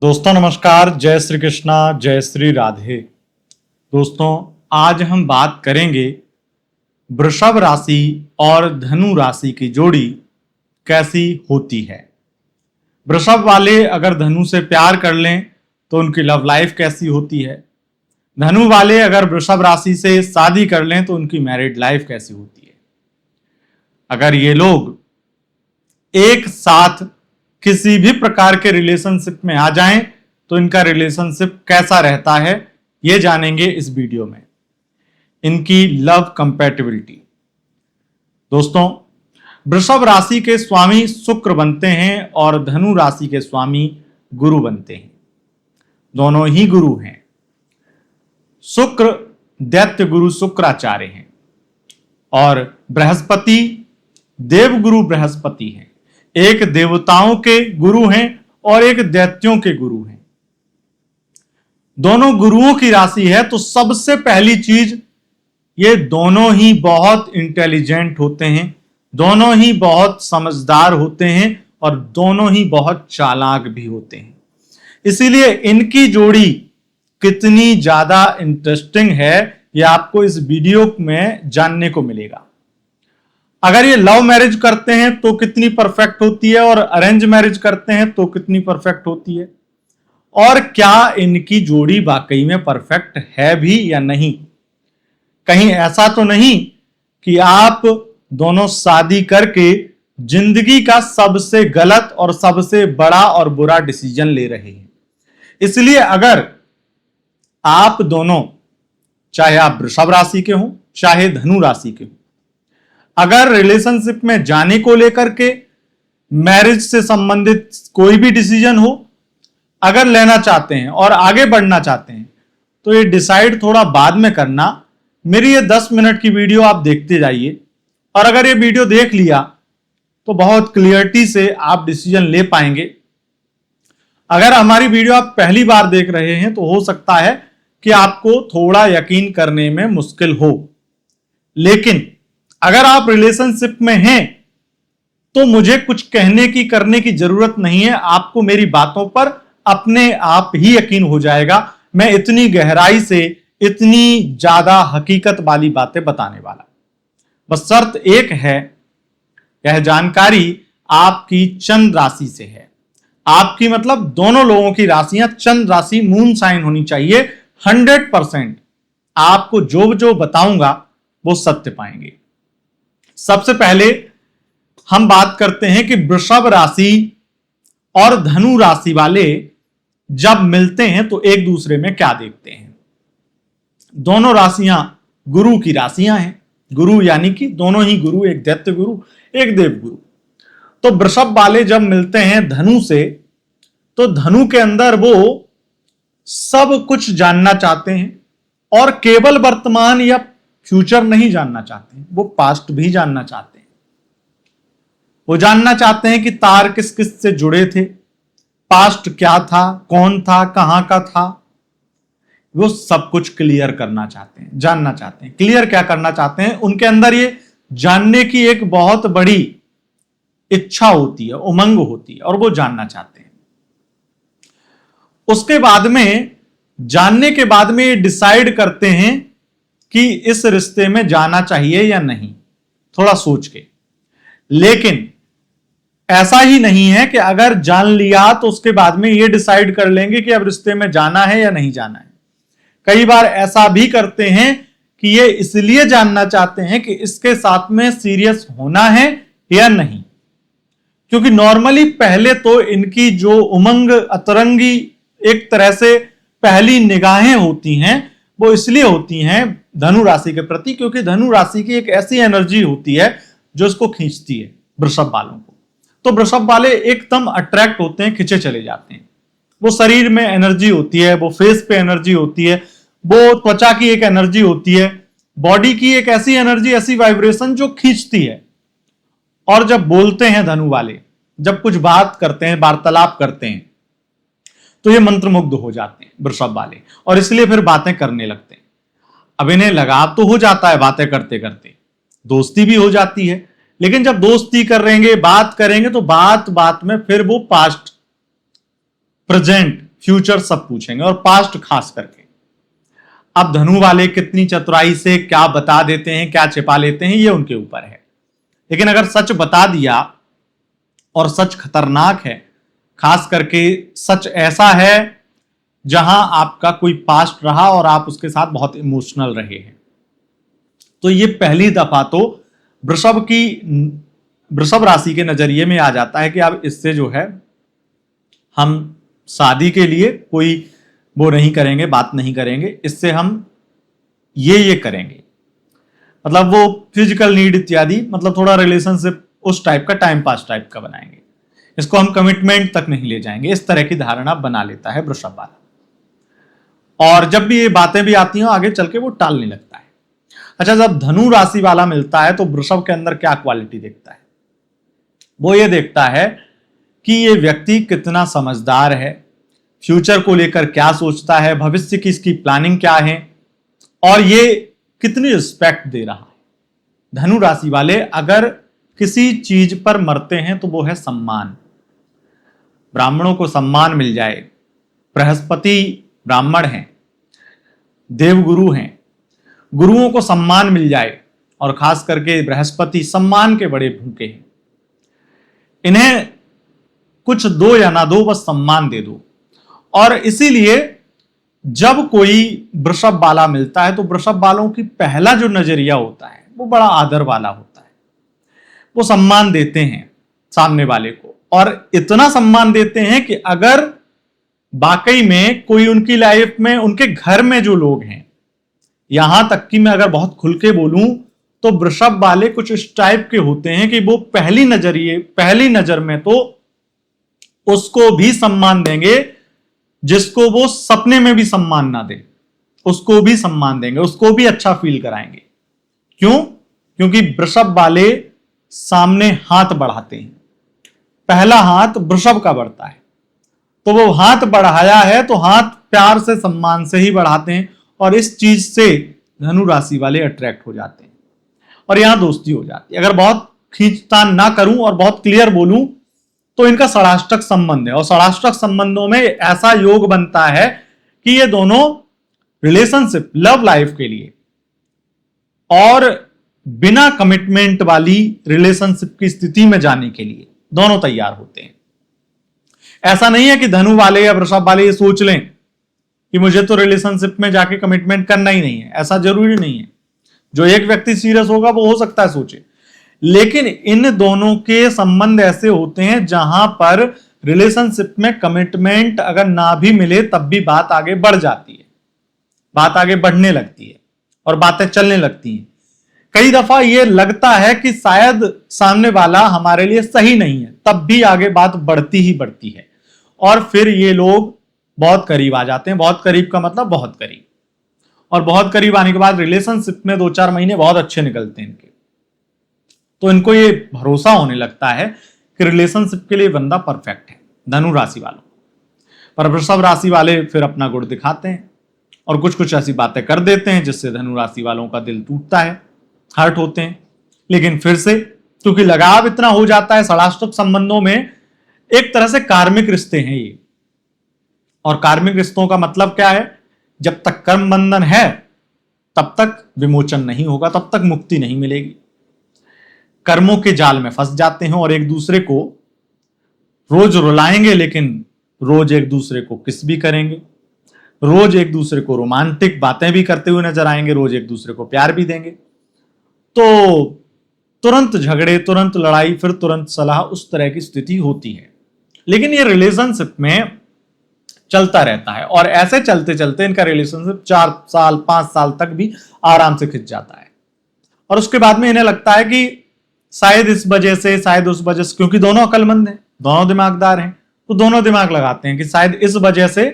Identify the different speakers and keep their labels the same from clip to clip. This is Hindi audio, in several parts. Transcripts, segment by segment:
Speaker 1: दोस्तों नमस्कार, जय श्री कृष्णा, जय श्री राधे। दोस्तों आज हम बात करेंगे वृषभ राशि और धनु राशि की जोड़ी कैसी होती है। वृषभ वाले अगर धनु से प्यार कर लें तो उनकी लव लाइफ कैसी होती है। धनु वाले अगर वृषभ राशि से शादी कर लें तो उनकी मैरिड लाइफ कैसी होती है। अगर ये लोग एक साथ किसी भी प्रकार के रिलेशनशिप में आ जाएं तो इनका रिलेशनशिप कैसा रहता है, ये जानेंगे इस वीडियो में। इनकी लव कंपैटिबिलिटी। दोस्तों वृषभ राशि के स्वामी शुक्र बनते हैं और धनु राशि के स्वामी गुरु बनते हैं। दोनों ही गुरु हैं। शुक्र दैत्य गुरु शुक्राचार्य हैं और बृहस्पति देवगुरु बृहस्पति हैं। एक देवताओं के गुरु हैं और एक दैत्यों के गुरु हैं। दोनों गुरुओं की राशि है तो सबसे पहली चीज, ये दोनों ही बहुत इंटेलिजेंट होते हैं, दोनों ही बहुत समझदार होते हैं और दोनों ही बहुत चालाक भी होते हैं। इसीलिए इनकी जोड़ी कितनी ज्यादा इंटरेस्टिंग है ये आपको इस वीडियो में जानने को मिलेगा। अगर ये लव मैरिज करते हैं तो कितनी परफेक्ट होती है और अरेंज मैरिज करते हैं तो कितनी परफेक्ट होती है, और क्या इनकी जोड़ी वाकई में परफेक्ट है भी या नहीं। कहीं ऐसा तो नहीं कि आप दोनों शादी करके जिंदगी का सबसे गलत और सबसे बड़ा और बुरा डिसीजन ले रहे हैं। इसलिए अगर आप दोनों, चाहे आप वृषभ राशि के हों चाहे धनु राशि के हों, अगर रिलेशनशिप में जाने को लेकर के मैरिज से संबंधित कोई भी डिसीजन हो, अगर लेना चाहते हैं और आगे बढ़ना चाहते हैं तो ये डिसाइड थोड़ा बाद में करना। मेरी ये 10 मिनट की वीडियो आप देखते जाइए और अगर ये वीडियो देख लिया तो बहुत क्लियरिटी से आप डिसीजन ले पाएंगे। अगर हमारी वीडियो आप पहली बार देख रहे हैं तो हो सकता है कि आपको थोड़ा यकीन करने में मुश्किल हो, लेकिन अगर आप रिलेशनशिप में हैं तो मुझे कुछ कहने की करने की जरूरत नहीं है। आपको मेरी बातों पर अपने आप ही यकीन हो जाएगा। मैं इतनी गहराई से इतनी ज्यादा हकीकत वाली बातें बताने वाला। बस शर्त एक है, यह जानकारी आपकी चंद्र राशि से है। आपकी मतलब दोनों लोगों की राशियां चंद्र राशि मून साइन होनी चाहिए। 100% आपको जो जो बताऊंगा वो सत्य पाएंगे। सबसे पहले हम बात करते हैं कि वृषभ राशि और धनु राशि वाले जब मिलते हैं तो एक दूसरे में क्या देखते हैं। दोनों राशियां गुरु की राशियां हैं। गुरु यानी कि दोनों ही गुरु, एक दैत्य गुरु एक देव गुरु। तो वृषभ वाले जब मिलते हैं धनु से तो धनु के अंदर वो सब कुछ जानना चाहते हैं और केवल वर्तमान या फ्यूचर नहीं जानना चाहते हैं, वो पास्ट भी जानना चाहते हैं। वो जानना चाहते हैं कि तार किस किस से जुड़े थे, पास्ट क्या था, कौन था, कहां का था। वो सब कुछ क्लियर करना चाहते हैं, जानना चाहते हैं। क्लियर क्या करना चाहते हैं, उनके अंदर ये जानने की एक बहुत बड़ी इच्छा होती है, उमंग होती है और वो जानना चाहते हैं। उसके बाद में, जानने के बाद में ये डिसाइड करते हैं कि इस रिश्ते में जाना चाहिए या नहीं, थोड़ा सोच के। लेकिन ऐसा ही नहीं है कि अगर जान लिया तो उसके बाद में ये डिसाइड कर लेंगे कि अब रिश्ते में जाना है या नहीं जाना है। कई बार ऐसा भी करते हैं कि ये इसलिए जानना चाहते हैं कि इसके साथ में सीरियस होना है या नहीं। क्योंकि नॉर्मली पहले तो इनकी जो उमंग अतरंगी एक तरह से पहली निगाहें होती हैं वो इसलिए होती हैं धनु राशि के प्रति, क्योंकि धनु राशि की एक ऐसी एनर्जी होती है जो इसको खींचती है वृषभ वालों को। तो वृषभ वाले एकदम अट्रैक्ट होते हैं, खिंचे चले जाते हैं। वो शरीर में एनर्जी होती है, वो फेस पे एनर्जी होती है, वो त्वचा की एक एनर्जी होती है, बॉडी की एक ऐसी एनर्जी, ऐसी वाइब्रेशन जो खींचती है। और जब बोलते हैं धनु वाले, जब कुछ बात करते हैं, वार्तालाप करते हैं, तो ये मंत्रमुग्ध हो जाते हैं वृषभ वाले और इसलिए फिर बातें करने लगते हैं। अब इन्हें लगाव तो हो जाता है बातें करते करते, दोस्ती भी हो जाती है, लेकिन जब दोस्ती करेंगे, बात करेंगे तो बात बात में फिर वो पास्ट, प्रेजेंट, फ्यूचर सब पूछेंगे और पास्ट खास करके। अब धनु वाले कितनी चतुराई से क्या बता देते हैं, क्या छिपा लेते हैं, ये उनके ऊपर है। लेकिन अगर सच बता दिया, और सच खतरनाक है, खास करके सच ऐसा है जहां आपका कोई पास्ट रहा और आप उसके साथ बहुत इमोशनल रहे हैं, तो ये पहली दफा तो वृषभ राशि के नजरिए में आ जाता है कि अब इससे जो है हम शादी के लिए कोई वो नहीं करेंगे, बात नहीं करेंगे, इससे हम ये करेंगे, मतलब वो फिजिकल नीड इत्यादि, मतलब थोड़ा रिलेशनशिप उस टाइप का, टाइम पास टाइप का बनाएंगे, इसको हम कमिटमेंट तक नहीं ले जाएंगे, इस तरह की धारणा बना लेता है वृषभ वाला। और जब भी ये बातें भी आती हैं आगे चल के वो टालने लगता है। अच्छा, जब धनु राशि वाला मिलता है तो वृषभ के अंदर क्या क्वालिटी देखता है? वो ये देखता है कि ये व्यक्ति कितना समझदार है, फ्यूचर को लेकर क्या सोचता है, भविष्य की इसकी प्लानिंग क्या है, और ये कितनी रिस्पेक्ट दे रहा है। धनु राशि वाले अगर किसी चीज पर मरते हैं तो वो है सम्मान। ब्राह्मणों को सम्मान मिल जाए, बृहस्पति ब्राह्मण हैं, देवगुरु हैं, गुरुओं को सम्मान मिल जाए, और खास करके बृहस्पति सम्मान के बड़े भूखे हैं। इन्हें कुछ दो या ना दो, बस सम्मान दे दो। और इसीलिए जब कोई वृषभ वाला मिलता है तो वृषभ वालों की पहला जो नजरिया होता है वो बड़ा आदर वाला होता है। वो सम्मान देते हैं सामने वाले को, और इतना सम्मान देते हैं कि अगर वाकई में कोई उनकी लाइफ में, उनके घर में जो लोग हैं, यहां तक कि मैं अगर बहुत खुल के बोलूं तो वृषभ वाले कुछ इस टाइप के होते हैं कि वो पहली नजर में तो उसको भी सम्मान देंगे जिसको वो सपने में भी सम्मान ना दे, उसको भी सम्मान देंगे, उसको भी अच्छा फील कराएंगे। क्यों? क्योंकि वृषभ वाले सामने हाथ बढ़ाते हैं, पहला हाथ वृषभ का बढ़ता है, तो वो हाथ बढ़ाया है तो हाथ प्यार से, सम्मान से ही बढ़ाते हैं, और इस चीज से धनु राशि वाले अट्रैक्ट हो जाते हैं और यहां दोस्ती हो जाती है। अगर बहुत खींचतान ना करूं और बहुत क्लियर बोलूं तो इनका षडाष्टक संबंध है, और षडाष्टक संबंधों में ऐसा योग बनता है कि ये दोनों रिलेशनशिप, लव लाइफ के लिए और बिना कमिटमेंट वाली रिलेशनशिप की स्थिति में जाने के लिए दोनों तैयार होते हैं। ऐसा नहीं है कि धनु वाले या वृषभ वाले ये सोच लें कि मुझे तो रिलेशनशिप में जाके कमिटमेंट करना ही नहीं है, ऐसा जरूरी नहीं है। जो एक व्यक्ति सीरियस होगा वो हो सकता है सोचे, लेकिन इन दोनों के संबंध ऐसे होते हैं जहां पर रिलेशनशिप में कमिटमेंट अगर ना भी मिले तब भी बात आगे बढ़ जाती है, बात आगे बढ़ने लगती है और बातें चलने लगती हैं। कई दफा ये लगता है कि शायद सामने वाला हमारे लिए सही नहीं है, तब भी आगे बात बढ़ती ही बढ़ती है, और फिर ये लोग बहुत करीब आ जाते हैं। बहुत करीब का मतलब बहुत करीब, और बहुत करीब आने के बाद रिलेशनशिप में 2-4 महीने बहुत अच्छे निकलते हैं इनके, तो इनको ये भरोसा होने लगता है कि रिलेशनशिप के लिए बंदा परफेक्ट है, धनु राशि वालों। पर वृषभ राशि वाले फिर अपना गुण दिखाते हैं और कुछ कुछ ऐसी बातें कर देते हैं जिससे धनु राशि वालों का दिल टूटता है, हर्ट होते हैं। लेकिन फिर से क्योंकि लगाव इतना हो जाता है, षडाष्टक संबंधों में एक तरह से कार्मिक रिश्ते हैं ये, और कार्मिक रिश्तों का मतलब क्या है? जब तक कर्म बंधन है तब तक विमोचन नहीं होगा, तब तक मुक्ति नहीं मिलेगी। कर्मों के जाल में फंस जाते हैं और एक दूसरे को रोज रुलाएंगे, लेकिन रोज एक दूसरे को किस भी करेंगे, रोज एक दूसरे को रोमांटिक बातें भी करते हुए नजर आएंगे, रोज एक दूसरे को प्यार भी देंगे। तो तुरंत झगड़े, तुरंत लड़ाई, फिर तुरंत सलाह, उस तरह की स्थिति होती है। लेकिन ये रिलेशनशिप में चलता रहता है, और ऐसे चलते चलते इनका रिलेशनशिप 4 साल 5 साल तक भी आराम से खिंच जाता है। और उसके बाद में इन्हें लगता है कि शायद इस वजह से, शायद उस वजह से, क्योंकि दोनों अक्लमंद हैं, दोनों दिमागदार हैं, तो दोनों दिमाग लगाते हैं कि शायद इस वजह से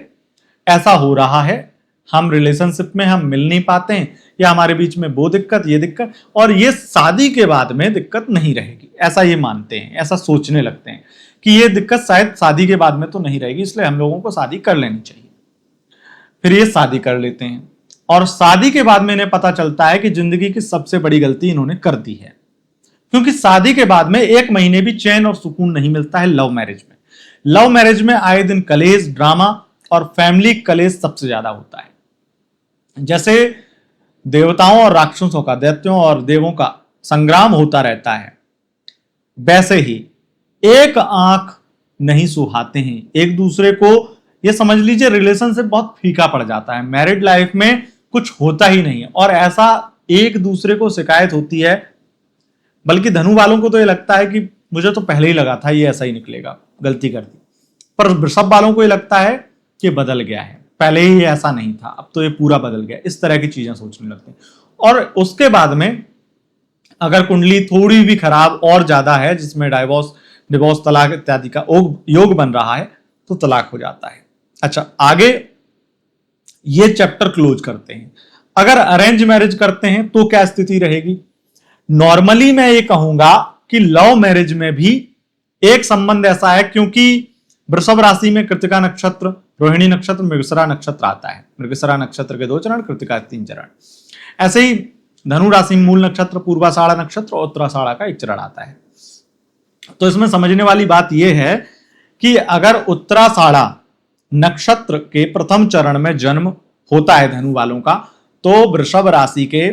Speaker 1: ऐसा हो रहा है, हम रिलेशनशिप में हम मिल नहीं पाते हैं, या हमारे बीच में वो दिक्कत, ये दिक्कत, और ये शादी के बाद में दिक्कत नहीं रहेगी, ऐसा ये मानते हैं, ऐसा सोचने लगते हैं कि ये दिक्कत शायद शादी के बाद में तो नहीं रहेगी, इसलिए हम लोगों को शादी कर लेनी चाहिए। फिर ये शादी कर लेते हैं, और शादी के बाद में इन्हें पता चलता है कि जिंदगी की सबसे बड़ी गलती इन्होंने कर दी है, क्योंकि शादी के बाद में 1 महीने भी चैन और सुकून नहीं मिलता है लव मैरिज में। लव मैरिज में आए दिन कलेश, ड्रामा, और फैमिली कलेश सबसे ज्यादा होता है। जैसे देवताओं और राक्षसों का, दैत्यों और देवों का संग्राम होता रहता है, वैसे ही एक आंख नहीं सुहाते हैं एक दूसरे को। ये समझ लीजिए रिलेशनशिप बहुत फीका पड़ जाता है, मैरिड लाइफ में कुछ होता ही नहीं है। और ऐसा एक दूसरे को शिकायत होती है, बल्कि धनु वालों को तो ये लगता है कि मुझे तो पहले ही लगा था ये ऐसा ही निकलेगा, गलती कर दी। पर वृषभ वालों को ये लगता है कि बदल गया है, पहले ही ये ऐसा नहीं था, अब तो ये पूरा बदल गया। इस तरह की चीजें सोचने लगते हैं। और उसके बाद में अगर कुंडली थोड़ी भी खराब और ज्यादा है, जिसमें डिवोर्स तलाक इत्यादि का योग बन रहा है, तो तलाक हो जाता है। अच्छा, आगे ये चैप्टर क्लोज करते हैं। अगर अरेंज मैरिज करते हैं तो क्या स्थिति रहेगी? नॉर्मली मैं ये कहूंगा कि लव मैरिज में भी एक संबंध ऐसा है, क्योंकि वृषभ राशि में कृतिका नक्षत्र, रोहिणी नक्षत्र, मृगशिरा नक्षत्र आता है। मृगशिरा नक्षत्र के 2 चरण, कृतिका 3 चरण। ऐसे ही धनु राशि में मूल नक्षत्र, पूर्वाषाढ़ा नक्षत्र और उत्तराषाढ़ा का 1 चरण आता है। तो इसमें समझने वाली बात यह है कि अगर उत्तराषाढ़ा नक्षत्र के प्रथम चरण में जन्म होता है धनु वालों का, तो वृषभ राशि के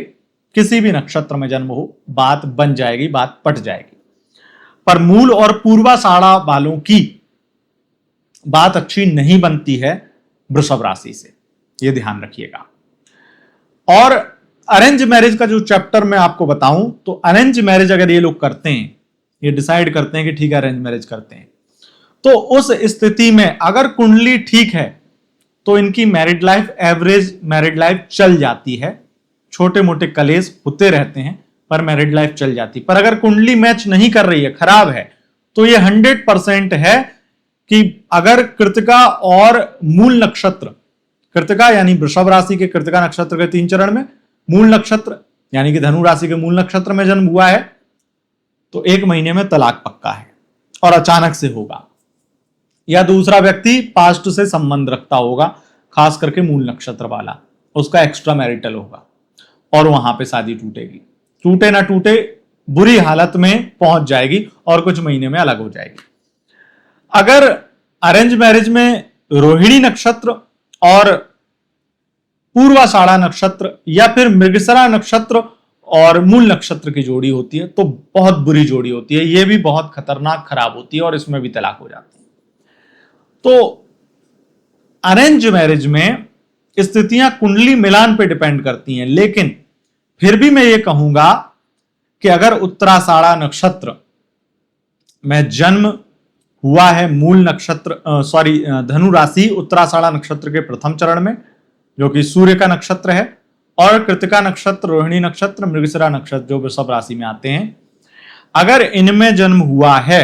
Speaker 1: किसी भी नक्षत्र में जन्म हो, बात बन जाएगी, बात पट जाएगी। पर मूल और पूर्वाषाढ़ा वालों की बात अच्छी नहीं बनती है वृषभ राशि से, यह ध्यान रखिएगा। और अरेंज मैरिज का जो चैप्टर मैं आपको बताऊं, तो अरेंज मैरिज अगर ये लोग करते हैं, ये डिसाइड करते हैं कि ठीक है अरेंज मैरिज करते हैं, तो उस स्थिति में अगर कुंडली ठीक है तो इनकी married life, average married life चल जाती है। छोटे मोटे कलेश होते रहते हैं पर मैरिड लाइफ चल जाती। पर अगर कुंडली मैच नहीं कर रही है, खराब है, तो ये 100% है कि अगर कृतिका और मूल नक्षत्र, कृतिका यानी वृषभ राशि के कृतिका नक्षत्र के 3 चरण में, मूल नक्षत्र यानी कि धनु राशि के मूल नक्षत्र में जन्म हुआ है, तो 1 महीने में तलाक पक्का है और अचानक से होगा। या दूसरा व्यक्ति पास्ट से संबंध रखता होगा, खास करके मूल नक्षत्र वाला, उसका एक्स्ट्रा मैरिटल होगा और वहां पे शादी टूटेगी। टूटे ना टूटे, बुरी हालत में पहुंच जाएगी और कुछ महीने में अलग हो जाएगी। अगर अरेंज मैरिज में रोहिणी नक्षत्र और पूर्वाषाढ़ा नक्षत्र या फिर मृगशिरा नक्षत्र और मूल नक्षत्र की जोड़ी होती है, तो बहुत बुरी जोड़ी होती है, यह भी बहुत खतरनाक खराब होती है और इसमें भी तलाक हो जाती है। तो अरेंज मैरिज में स्थितियां कुंडली मिलान पे डिपेंड करती हैं, लेकिन फिर भी मैं ये कहूंगा कि अगर उत्तराषाढ़ा नक्षत्र में जन्म हुआ है, मूल नक्षत्र धनु राशि उत्तराषाढ़ा नक्षत्र के प्रथम चरण में, जो कि सूर्य का नक्षत्र है, और कृतिका नक्षत्र, रोहिणी नक्षत्र, मृगशिरा नक्षत्र जो वृषभ राशि में आते हैं, अगर इनमें जन्म हुआ है,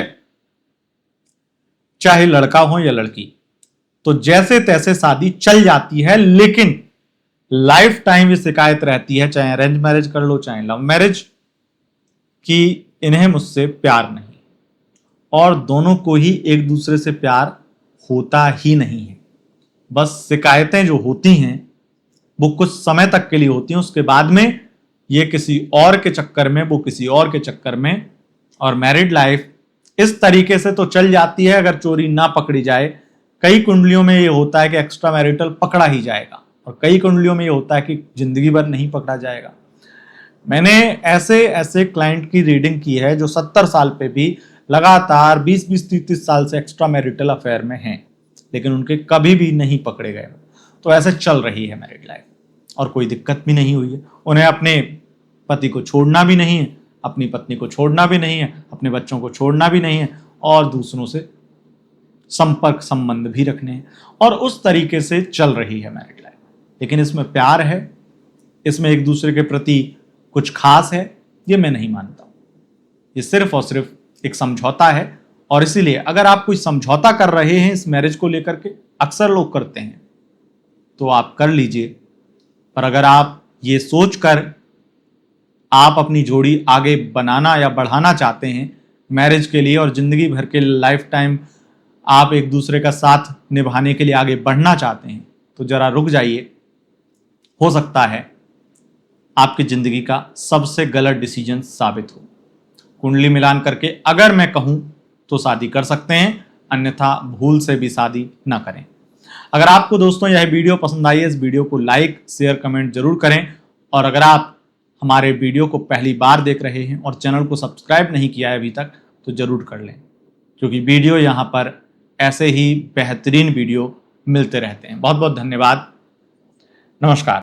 Speaker 1: चाहे लड़का हो या लड़की, तो जैसे तैसे शादी चल जाती है। लेकिन लाइफ टाइम ये शिकायत रहती है, चाहे अरेंज मैरिज कर लो चाहे लव मैरिज, कि इन्हें मुझसे प्यार नहीं, और दोनों को ही एक दूसरे से प्यार होता ही नहीं है। बस शिकायतें जो होती हैं वो कुछ समय तक के लिए होती हैं, उसके बाद में ये किसी और के चक्कर में, वो किसी और के चक्कर में, और मैरिड लाइफ इस तरीके से तो चल जाती है अगर चोरी ना पकड़ी जाए। कई कुंडलियों में ये होता है कि एक्स्ट्रा मैरिटल पकड़ा ही जाएगा, और कई कुंडलियों में ये होता है कि जिंदगी भर नहीं पकड़ा जाएगा। मैंने ऐसे ऐसे क्लाइंट की रीडिंग की है जो 70 साल पे भी लगातार 20-30 साल से एक्स्ट्रा मैरिटल अफेयर में हैं, लेकिन उनके कभी भी नहीं पकड़े गए। तो ऐसे चल रही है मैरिड लाइफ और कोई दिक्कत भी नहीं हुई है। उन्हें अपने पति को छोड़ना भी नहीं है, अपनी पत्नी को छोड़ना भी नहीं है, अपने बच्चों को छोड़ना भी नहीं है, और दूसरों से संपर्क संबंध भी रखने हैं, और उस तरीके से चल रही है मैरिड लाइफ। लेकिन इसमें प्यार है, इसमें एक दूसरे के प्रति कुछ खास है, ये मैं नहीं मानता हूं। ये सिर्फ और सिर्फ एक समझौता है, और इसीलिए अगर आप कोई समझौता कर रहे हैं इस मैरिज को लेकर के, अक्सर लोग करते हैं, तो आप कर लीजिए। पर अगर आप ये सोचकर आप अपनी जोड़ी आगे बनाना या बढ़ाना चाहते हैं मैरिज के लिए, और जिंदगी भर के लाइफ टाइम आप एक दूसरे का साथ निभाने के लिए आगे बढ़ना चाहते हैं, तो जरा रुक जाइए। हो सकता है आपकी जिंदगी का सबसे गलत डिसीजन साबित हो। कुंडली मिलान करके अगर मैं कहूं तो शादी कर सकते हैं, अन्यथा भूल से भी शादी ना करें। अगर आपको दोस्तों यह वीडियो पसंद आई है, इस वीडियो को लाइक शेयर कमेंट जरूर करें। और अगर आप हमारे वीडियो को पहली बार देख रहे हैं और चैनल को सब्सक्राइब नहीं किया है अभी तक, तो जरूर कर लें, क्योंकि वीडियो यहाँ पर ऐसे ही बेहतरीन वीडियो मिलते रहते हैं। बहुत बहुत धन्यवाद। नमस्कार।